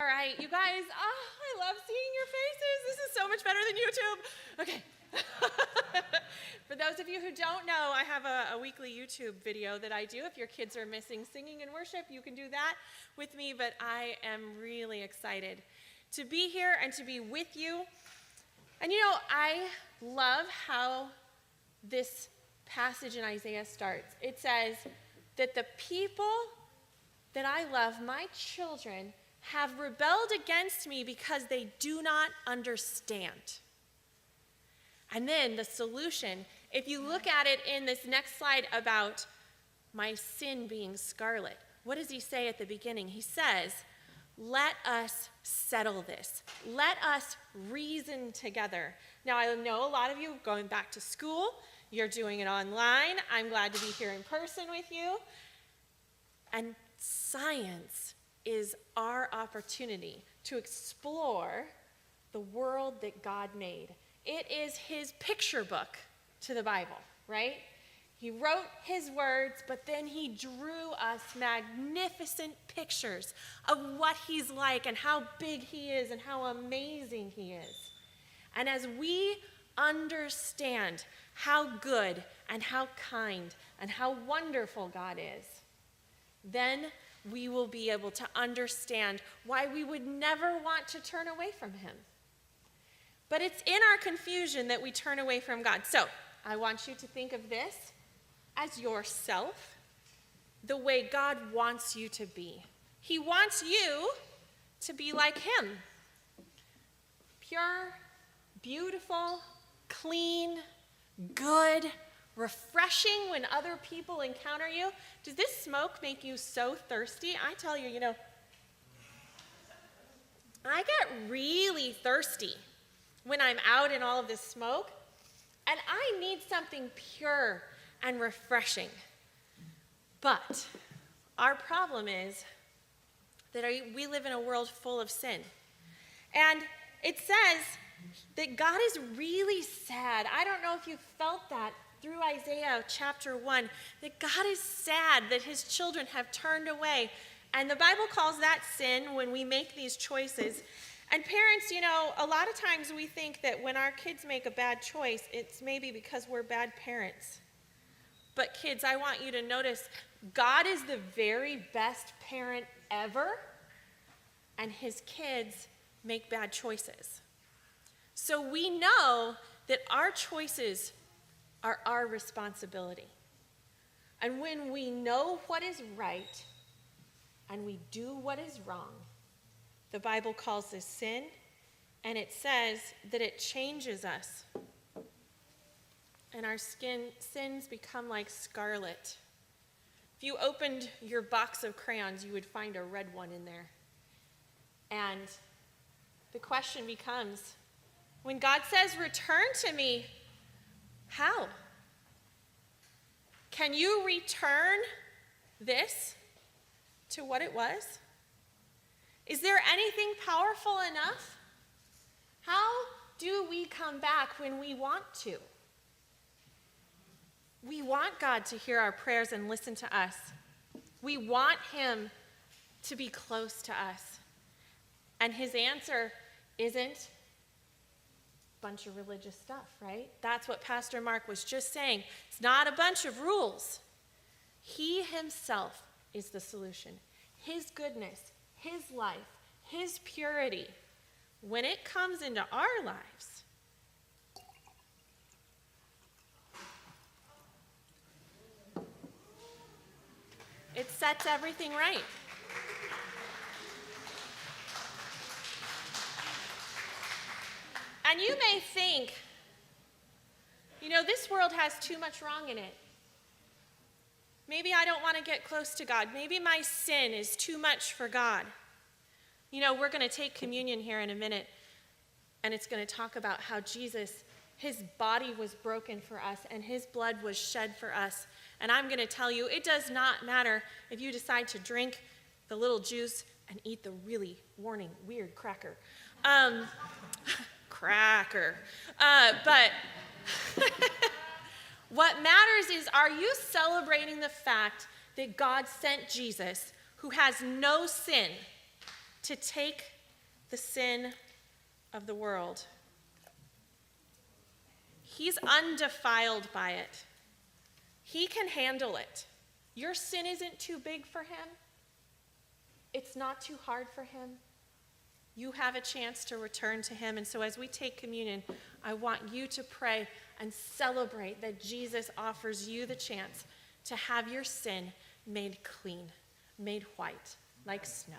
All right, you guys, I love seeing your faces. This is so much better than YouTube. Okay. For those of you who don't know, I have a weekly YouTube video that I do. If your kids are missing singing and worship, you can do that with me, but I am really excited to be here and to be with you. And you know, I love how this passage in Isaiah starts. It says that the people that I love, my children, have rebelled against me because they do not understand. And then the solution, if you look at it in this next slide about my sin being scarlet, what does he say at the beginning? He says, let us settle this. Let us reason together. Now, I know a lot of you are going back to school. You're doing it online. I'm glad to be here in person with you. And science is our opportunity to explore the world that God made. It is his picture book to the Bible, right? He wrote his words, but then he drew us magnificent pictures of what he's like and how big he is and how amazing he is. And as we understand how good and how kind and how wonderful God is, then we will be able to understand why we would never want to turn away from him. But it's in our confusion that we turn away from God. So I want you to think of this as yourself, the way God wants you to be. He wants you to be like him. Pure, beautiful, clean, good, refreshing when other people encounter you. Does this smoke make you so thirsty? I tell you, I get really thirsty when I'm out in all of this smoke, and I need something pure and refreshing. But our problem is that we live in a world full of sin. And it says that God is really sad. I don't know if you felt that through Isaiah chapter 1, that God is sad that his children have turned away. And the Bible calls that sin when we make these choices. And parents, a lot of times we think that when our kids make a bad choice, it's maybe because we're bad parents. But kids, I want you to notice, God is the very best parent ever, and his kids make bad choices. So we know that our choices are our responsibility. And when we know what is right and we do what is wrong, the Bible calls this sin, and it says that it changes us. And our sins become like scarlet. If you opened your box of crayons, you would find a red one in there. And the question becomes, when God says, return to me, how? Can you return this to what it was? Is there anything powerful enough? How do we come back when we want to? We want God to hear our prayers and listen to us. We want him to be close to us. And his answer isn't bunch of religious stuff, right? That's what Pastor Mark was just saying. It's not a bunch of rules. He himself is the solution. His goodness, his life, his purity, when it comes into our lives, it sets everything right. And you may think, this world has too much wrong in it. Maybe I don't want to get close to God. Maybe my sin is too much for God. We're going to take communion here in a minute, and it's going to talk about how Jesus, his body was broken for us, and his blood was shed for us. And I'm going to tell you, it does not matter if you decide to drink the little juice and eat the really weird cracker. But what matters is, are you celebrating the fact that God sent Jesus, who has no sin, to take the sin of the world. He's undefiled by it. He can handle it. Your sin isn't too big for him. It's not too hard for him. You have a chance to return to him. And so as we take communion, I want you to pray and celebrate that Jesus offers you the chance to have your sin made clean, made white, like snow.